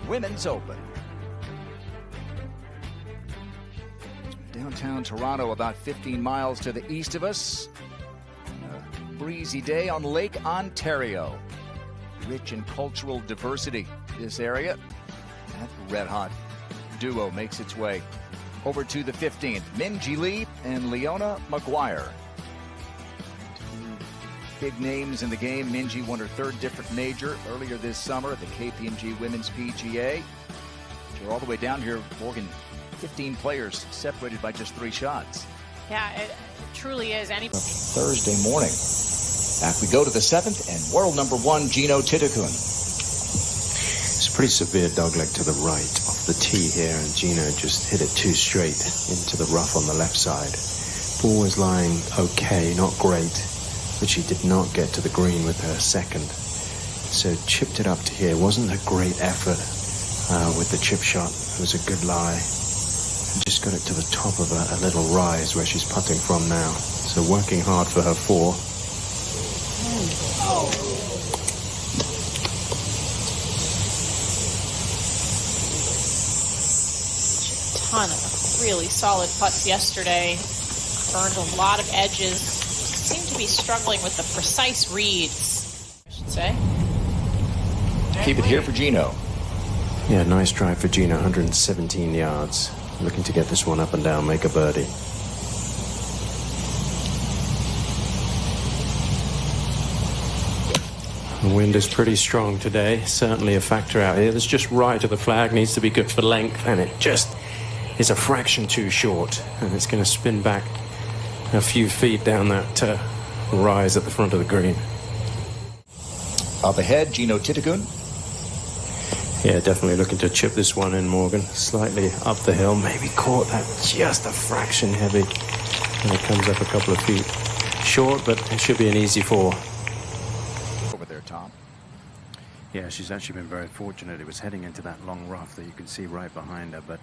Women's Open. Downtown Toronto, about 15 miles to the east of us. A breezy day on Lake Ontario. Rich in cultural diversity, this area. That red-hot duo makes its way over to the 15th. Minjee Lee and Leona Maguire. Big names in the game. Minjee won her third different major earlier this summer at the KPMG Women's PGA. We're all the way down here, Morgan. 15 players separated by just 3 shots. Yeah, it truly is. Thursday morning. Back we go to the 7th and world number 1, Jeeno Thitikul. It's a pretty severe dogleg to the right off the tee here, and Jeeno just hit it too straight into the rough on the left side. Ball was lying okay, not great, but she did not get to the green with her second. So chipped it up to here. Wasn't a great effort with the chip shot. It was a good lie. Just got it to the top of a little rise where she's putting from now. So working hard for her 4. Ton of really solid putts yesterday. Burned a lot of edges. Seemed to be struggling with the precise reads, I should say. Keep it here for Jeeno. Yeah, nice drive for Jeeno, 117 yards. Looking to get this one up and down, make a birdie. The wind is pretty strong today, certainly a factor out here. That's just right of the flag, needs to be good for length, and it just is a fraction too short. And it's going to spin back a few feet down that rise at the front of the green. Up ahead, Jeeno Thitikul. Yeah, definitely looking to chip this one in, Morgan. Slightly up the hill, maybe caught that just a fraction heavy. And it comes up a couple of feet short, but it should be an easy 4. Over there, Tom. Yeah, she's actually been very fortunate. It was heading into that long rough that you can see right behind her, but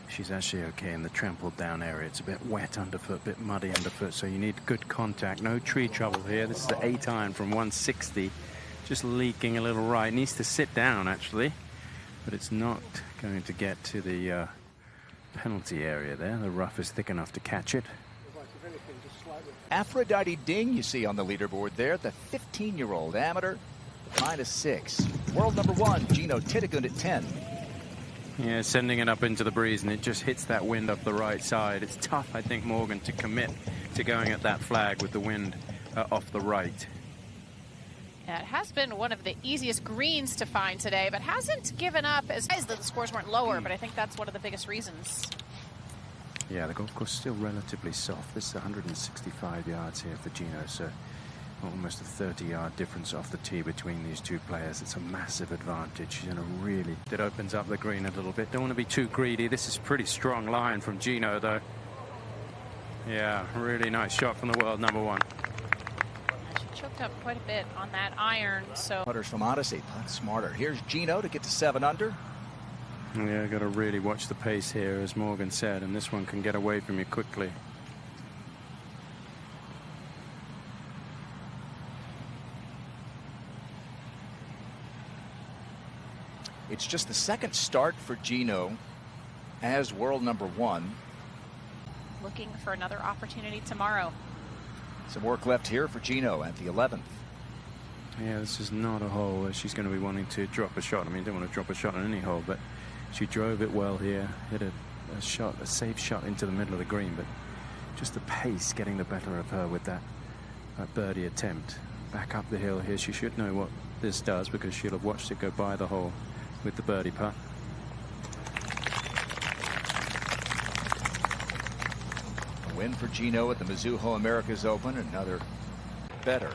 she's actually okay in the trampled down area. It's a bit wet underfoot, a bit muddy underfoot, so you need good contact. No tree trouble here. This is the 8-iron from 160. Just leaking a little right. Needs to sit down, actually, but it's not going to get to the penalty area there. The rough is thick enough to catch it. Aphrodite Ding, you see on the leaderboard there, the 15-year-old amateur, -6. World number 1, Jeeno Thitikul at 10. Yeah, sending it up into the breeze, and it just hits that wind up the right side. It's tough, I think, Morgan, to commit to going at that flag with the wind off the right. Yeah, it has been one of the easiest greens to find today, but hasn't given up as the scores weren't lower, but I think that's one of the biggest reasons. Yeah, the golf course is still relatively soft. This is 165 yards here for Jeeno, so almost a 30-yard difference off the tee between these two players. It's a massive advantage. She's in a really... It opens up the green a little bit. Don't want to be too greedy. This is pretty strong line from Jeeno, though. Yeah, really nice shot from the world number 1. She choked up quite a bit on that iron, so... Putters from Odyssey, that's smarter. Here's Jeeno to get to 7 under. Yeah, got to really watch the pace here, as Morgan said, and this one can get away from you quickly. It's just the second start for Jeeno as world number 1. Looking for another opportunity tomorrow. Some work left here for Jeeno at the 11th. Yeah, this is not a hole where she's going to be wanting to drop a shot. I mean, you don't want to drop a shot on any hole, but she drove it well here, hit a shot, a safe shot into the middle of the green, but just the pace getting the better of her with that birdie attempt. Back up the hill here. She should know what this does because she'll have watched it go by the hole with the birdie putt. A win for Jeeno at the Mizuho Americas Open. Another better.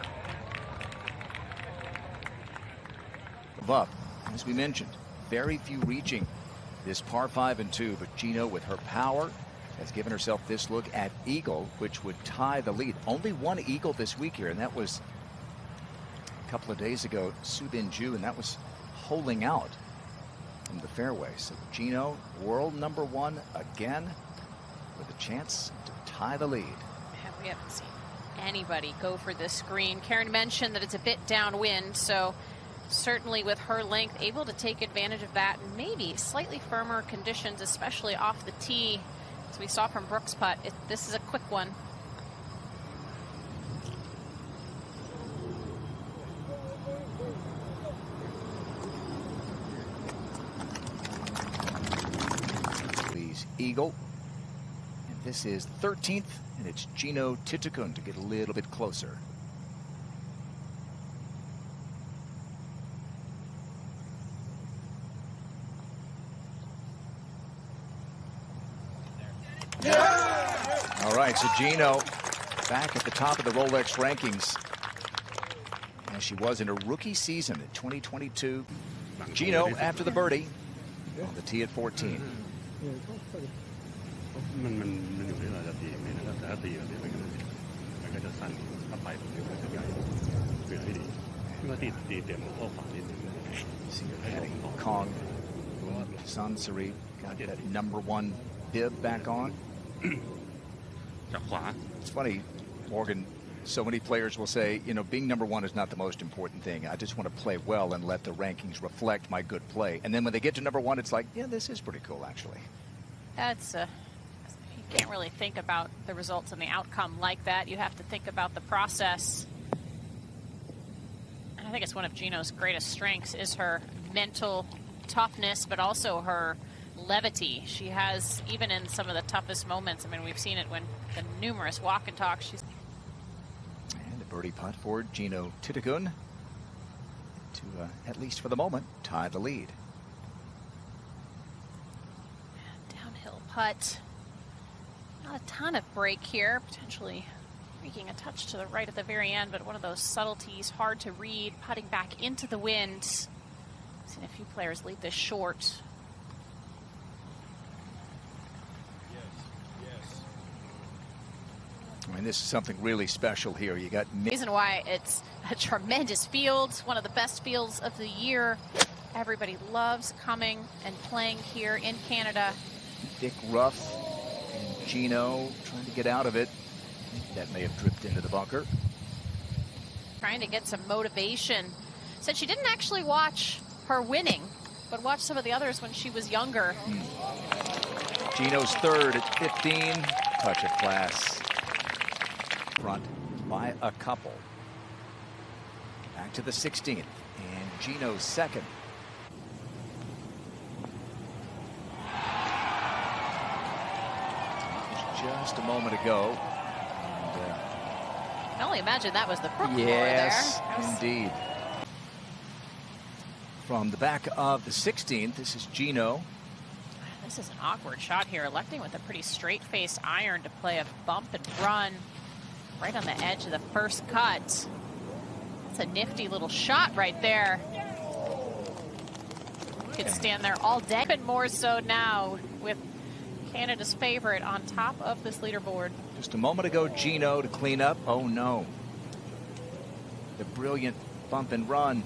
Up, as we mentioned, very few reaching this par 5 and 2, but Jeeno with her power has given herself this look at eagle, which would tie the lead. Only one eagle this week here, and that was a couple of days ago, Subin Ju, and that was holing out from the fairway. So Jeeno, world number one again, with a chance to tie the lead. We haven't seen anybody go for this green. Karen mentioned that it's a bit downwind, so certainly with her length, able to take advantage of that, and maybe slightly firmer conditions, especially off the tee. As we saw from Brooks' putt, this is a quick one. Please, eagle. And this is 13th, and it's Jeeno Thitikul to get a little bit closer. All right, so Jeeno back at the top of the Rolex rankings as she was in her rookie season in 2022. Jeeno after the birdie on the tee at 14. Heading Kong, Sansari got that number one bib back on. It's funny, Morgan, so many players will say, you know, being number one is not the most important thing. I just want to play well and let the rankings reflect my good play. And then when they get to number one, it's like, yeah, this is pretty cool, actually. That's you can't really think about the results and the outcome like that. You have to think about the process. And I think it's one of Jeeno's greatest strengths is her mental toughness, but also her levity. She has, even in some of the toughest moments, I mean, we've seen it when the numerous walk and talk. And a birdie putt for Jeeno Thitikul to, at least for the moment, tie the lead. Downhill putt. Not a ton of break here, potentially making a touch to the right at the very end, but one of those subtleties, hard to read, putting back into the wind. Seen a few players leave this short. I mean, this is something really special here. You got reason why it's a tremendous field, one of the best fields of the year. Everybody loves coming and playing here in Canada. Thick rough, and Jeeno trying to get out of it. That may have dripped into the bunker. Trying to get some motivation. Said she didn't actually watch her winning, but watched some of the others when she was younger. Jeeno's third at 15. Touch of class. Front by a couple. Back to the 16th, and Jeeno's second. Just a moment ago. And, I can only imagine that was the crook yes, there. indeed. From the back of the 16th, this is Jeeno. This is an awkward shot here, electing with a pretty straight-faced iron to play a bump and run right on the edge of the first cut. That's a nifty little shot right there. Could stand there all day, and more so now with Canada's favorite on top of this leaderboard. Just a moment ago, Jeeno to clean up. Oh no. The brilliant bump and run.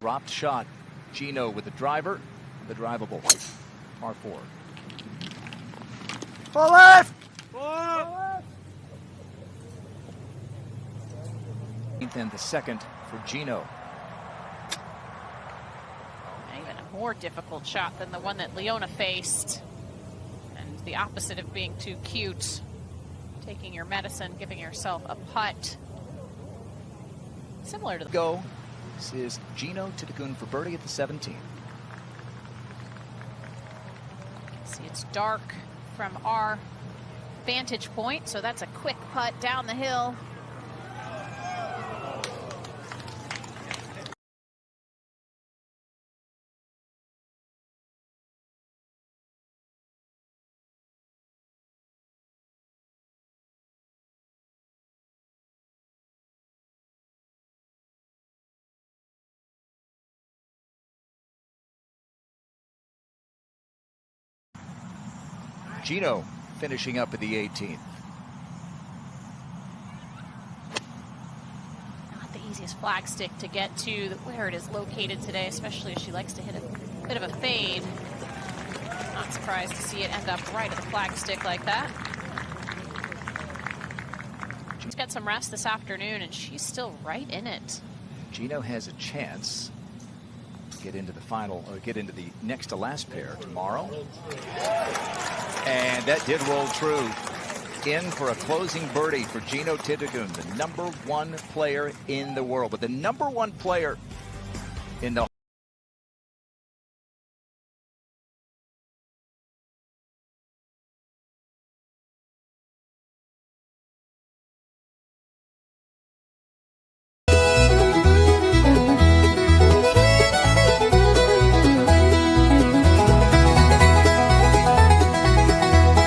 Dropped shot. Jeeno with the driver. The drivable. Par 4. For left! And the second for Jeeno. Even a more difficult shot than the one that Leona faced. And the opposite of being too cute. Taking your medicine, giving yourself a putt. Similar to the go. This is Jeeno Thitikul for birdie at the 17th. See, it's dark from our vantage point, so that's a quick putt down the hill. Jeeno finishing up at the 18th. Not the easiest flag stick to get to where it is located today, especially as she likes to hit a bit of a fade. Not surprised to see it end up right at the flag stick like that. She's got some rest this afternoon, and she's still right in it. Jeeno has a chance to get into the final, or get into the next to last pair tomorrow. And that did roll true. In for a closing birdie for Jeeno Thitikul, the #1 player in the world, but the #1 player in the